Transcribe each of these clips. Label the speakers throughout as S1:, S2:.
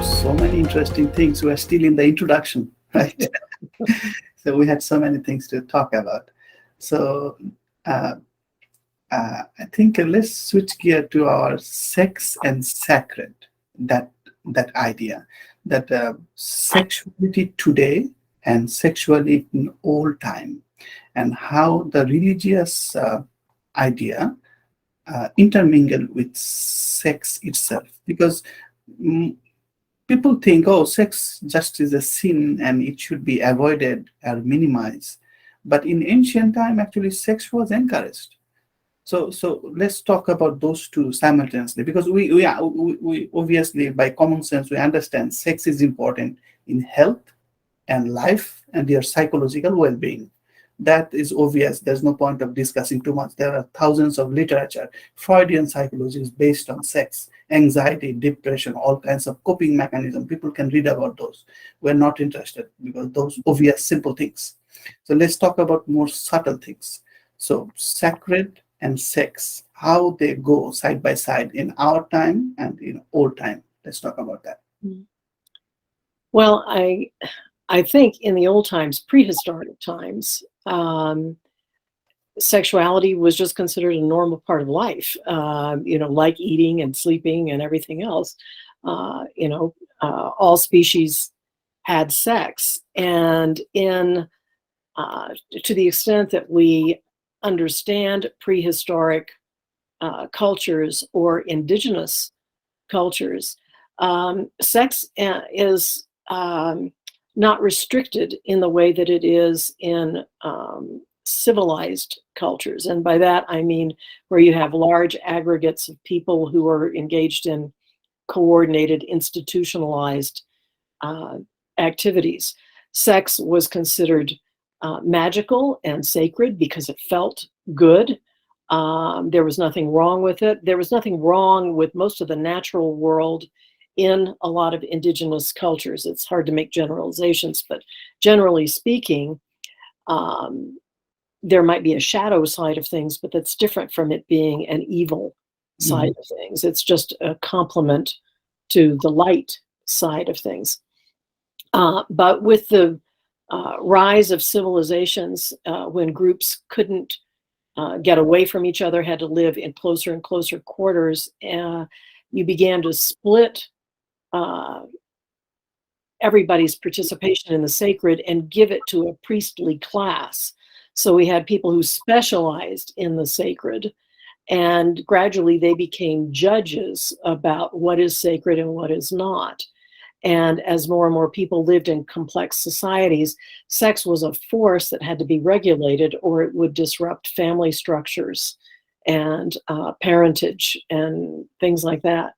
S1: about so many interesting things. We are still in the introduction, right? So we had so many things to talk about. So uh, I think let's switch gear to our sex and sacred. That that idea that sexuality today and sexuality in old time, and how the religious idea intermingle with sex itself. Because mm, people think, oh, sex just is a sin and it should be avoided or minimized. But in ancient time, actually, sex was encouraged. So let's talk about those two simultaneously, because we obviously, by common sense, we understand sex is important in health and life and your psychological well-being. That is obvious. There's no point of discussing too much. There are thousands of literature. Freudian psychology is based on sex, anxiety, depression, all kinds of coping mechanism. People can read about those. We're not interested because those obvious simple things. So let's talk about more subtle things. So sacred and sex, how they go side by side in our time and in old time. Let's talk about that.
S2: Well, I think in the old times, prehistoric times, sexuality was just considered a normal part of life, like eating and sleeping and everything else. All species had sex. And to the extent that we understand prehistoric cultures or indigenous cultures, sex is not restricted in the way that it is in civilized cultures. And by that, I mean where you have large aggregates of people who are engaged in coordinated, institutionalized activities. Sex was considered magical and sacred because it felt good. There was nothing wrong with it. There was nothing wrong with most of the natural world in a lot of indigenous cultures. It's hard to make generalizations, but generally speaking, there might be a shadow side of things, but that's different from it being an evil side of things. It's just a complement to the light side of things. But with the rise of civilizations, when groups couldn't get away from each other, had to live in closer and closer quarters, you began to split everybody's participation in the sacred and give it to a priestly class. So we had people who specialized in the sacred, and gradually they became judges about what is sacred and what is not. And as more and more people lived in complex societies, sex was a force that had to be regulated, or it would disrupt family structures and parentage and things like that.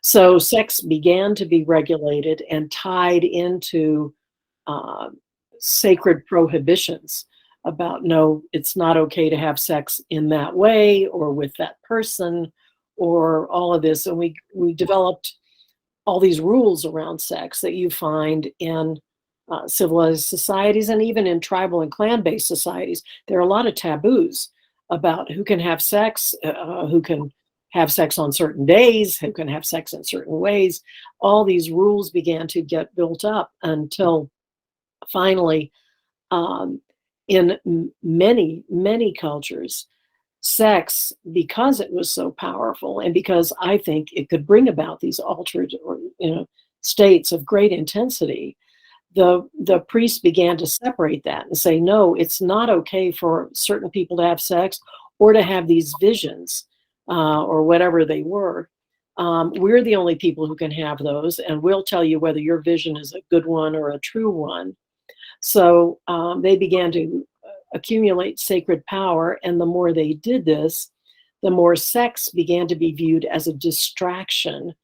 S2: So sex began to be regulated and tied into sacred prohibitions about, no, it's not okay to have sex in that way or with that person or all of this. And we developed all these rules around sex that you find in civilized societies and even in tribal and clan-based societies. There are a lot of taboos about who can have sex, who can have sex on certain days, who can have sex in certain ways. All these rules began to get built up until finally, in many, many cultures, sex, because it was so powerful and because I think it could bring about these altered or states of great intensity, the priests began to separate that and say, no, it's not okay for certain people to have sex or to have these visions or whatever they were. We're the only people who can have those, and we'll tell you whether your vision is a good one or a true one. So they began to accumulate sacred power, and the more they did this, the more sex began to be viewed as a distraction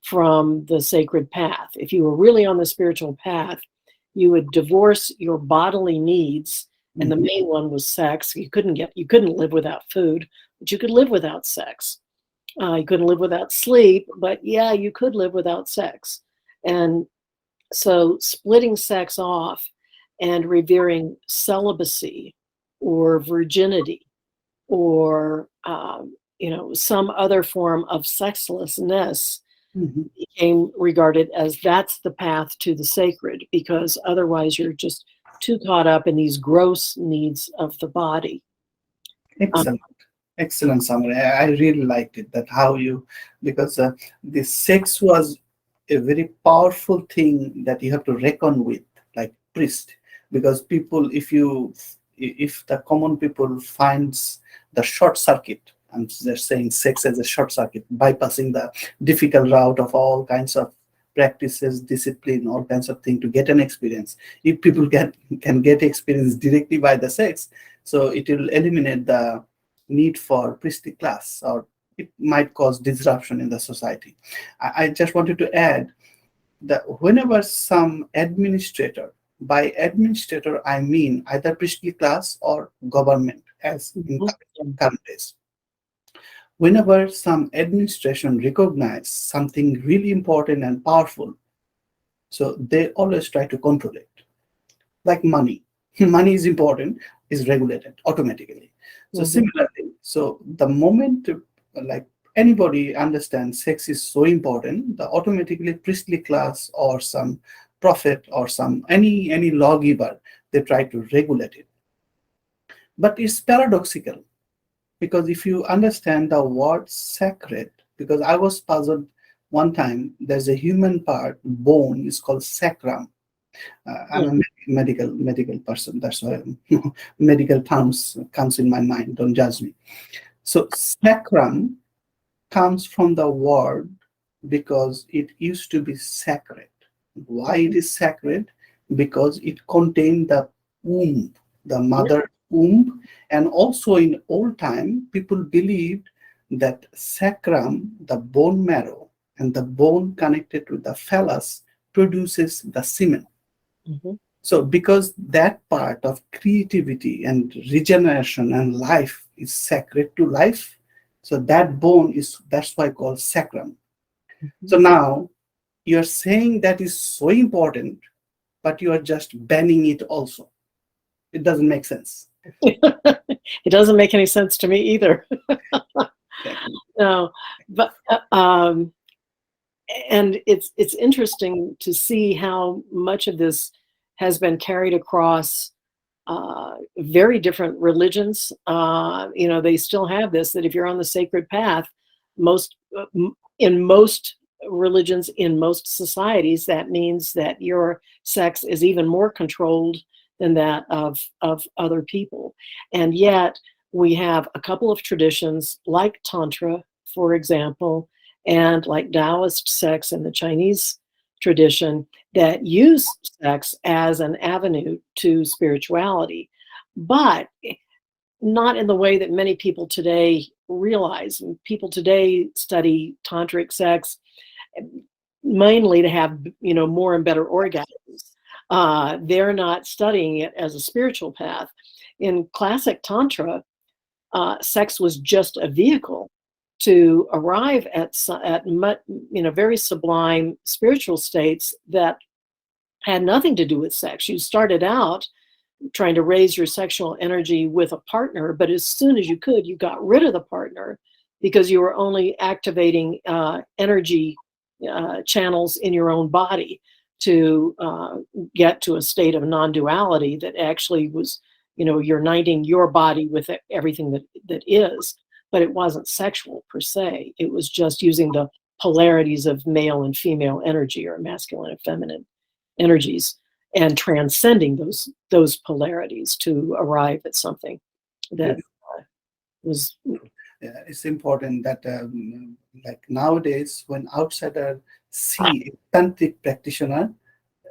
S2: from the sacred path. If you were really on the spiritual path, you would divorce your bodily needs, and the main one was sex. You couldn't live without food, but you could live without sex. You couldn't live without sleep, but yeah, you could live without sex. And so splitting sex off and revering celibacy or virginity or some other form of sexlessness became regarded as that's the path to the sacred, because otherwise you're just too caught up in these gross needs of the body.
S1: Excellent. Excellent summary. I really liked it, that how you, because the sex was a very powerful thing that you have to reckon with, like priest, because people, if the common people finds the short circuit, and they're saying sex as a short circuit, bypassing the difficult route of all kinds of practices, discipline, all kinds of things to get an experience. If people can get experience directly by the sex, so it will eliminate the need for priestly class, or it might cause disruption in the society. I just wanted to add that whenever some administrator, by administrator I mean either priestly class or government, as in current days, whenever some administration recognize something really important and powerful, so they always try to control it. Like money. Money is important, is regulated automatically. So similarly, so the moment like anybody understands sex is so important, the automatically priestly class or some prophet or some any lawgiver, they try to regulate it. But it's paradoxical, because if you understand the word sacred, because I was puzzled one time, there's a human part, bone is called sacrum. I'm a medical person, that's why medical terms comes in my mind, don't judge me. So sacrum comes from the word because it used to be sacred. Why it is sacred? Because it contained the womb, the mother womb. And also in old time, people believed that sacrum, the bone marrow, and the bone connected to the phallus produces the semen. So because that part of creativity and regeneration and life is sacred to life, so that bone that's why called sacrum. So now you're saying that is so important, but you are just banning it also. It doesn't make sense.
S2: It doesn't make any sense to me either. No, but and it's interesting to see how much of this has been carried across very different religions. They still have this, that if you're on the sacred path, in most religions, in most societies, that means that your sex is even more controlled than that of other people. And yet we have a couple of traditions like Tantra, for example, and like Taoist sex in the Chinese tradition that use sex as an avenue to spirituality, but not in the way that many people today realize. People today study tantric sex mainly to have, more and better orgasms. They're not studying it as a spiritual path. In classic Tantra, sex was just a vehicle to arrive at very sublime spiritual states that had nothing to do with sex. You started out trying to raise your sexual energy with a partner, but as soon as you could, you got rid of the partner because you were only activating energy channels in your own body to get to a state of non-duality that actually was, uniting your body with everything that is. But it wasn't sexual per se. It was just using the polarities of male and female energy, or masculine and feminine energies, and transcending those polarities to arrive at something that was.
S1: Yeah, it's important that like nowadays, when outsider see a tantric practitioner,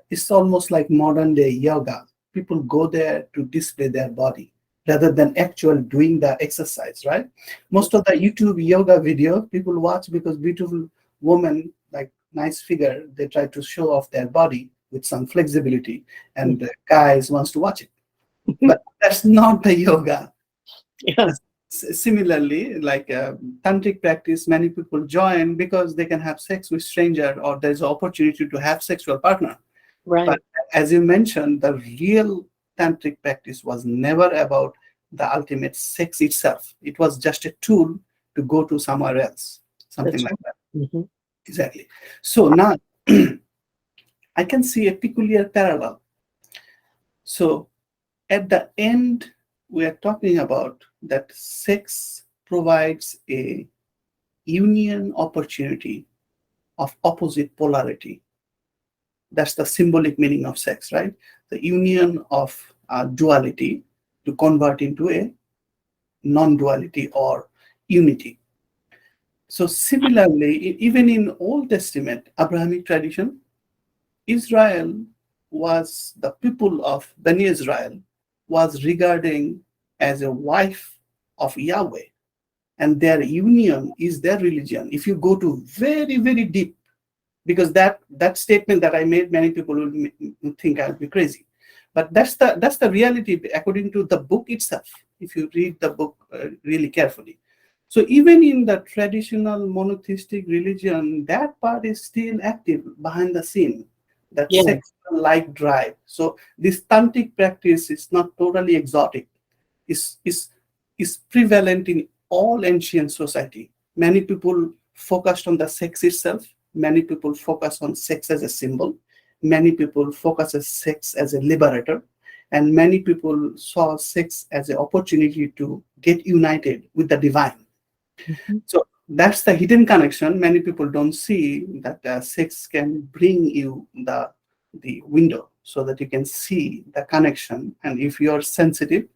S1: it's almost like modern day yoga. People go there to display their body rather than actual doing the exercise, right? Most of the YouTube yoga video people watch because beautiful woman, like nice figure, they try to show off their body with some flexibility, and the guys wants to watch it. But that's not the yoga.
S2: Yeah.
S1: Similarly, like tantric practice, many people join because they can have sex with stranger, or there's an opportunity to have sexual partner.
S2: Right.
S1: But as you mentioned, the real tantric practice was never about the ultimate sex itself. It was just a tool to go to somewhere else, something like that. Exactly. So now I can see a peculiar parallel. So at the end, we are talking about that sex provides a union opportunity of opposite polarity. That's the symbolic meaning of sex, right? The union of duality to convert into a non-duality or unity. So similarly, even in Old Testament, Abrahamic tradition, Israel was the people of Bani Israel was regarding as a wife of Yahweh, and their union is their religion. If you go to very, very deep, because that statement that I made, many people will think I'll be crazy, but that's the reality according to the book itself. If you read the book really carefully, so even in the traditional monotheistic religion, that part is still active behind the scene, that
S2: Yeah.
S1: sexual like drive. So this tantric practice is not totally exotic. Is prevalent in all ancient society. Many people focused on the sex itself. Many people focus on sex as a symbol. Many people focus on sex as a liberator. And many people saw sex as an opportunity to get united with the divine.
S2: Mhm.
S1: So that's the hidden connection. Many people don't see that sex can bring you the window so that you can see the connection. And if you're sensitive,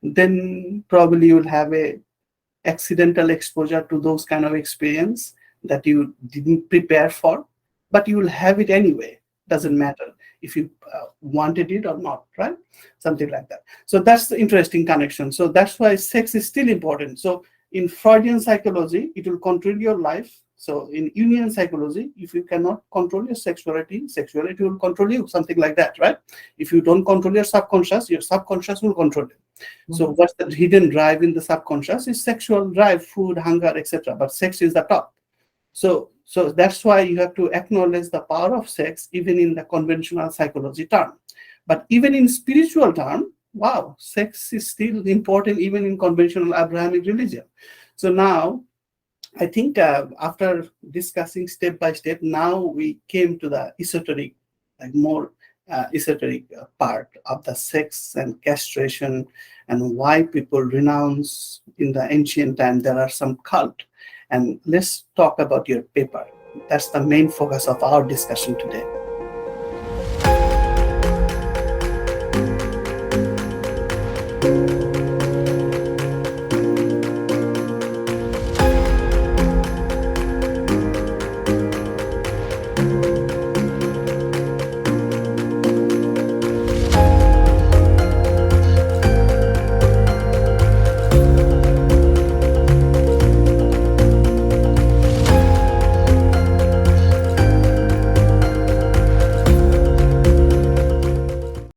S1: then probably you'll have a accidental exposure to those kind of experience that you didn't prepare for, but you will have it anyway. Doesn't matter if you wanted it or not, right? Something like that. So that's the interesting connection. So that's why sex is still important. So in Freudian psychology, it will control your life. So in Jungian psychology, if you cannot control your sexuality will control you, something like that, right? If you don't control your subconscious will control you. So what's the hidden drive in the subconscious is sexual drive, food, hunger, etc. But sex is the top. So that's why you have to acknowledge the power of sex even in the conventional psychology term. But even in spiritual term, wow, sex is still important even in conventional Abrahamic religion. So now I think after discussing step by step, now we came to the esoteric, like more esoteric part of the sex and castration and why people renounce in the ancient time. There are some cult. And let's talk about your paper. That's the main focus of our discussion today.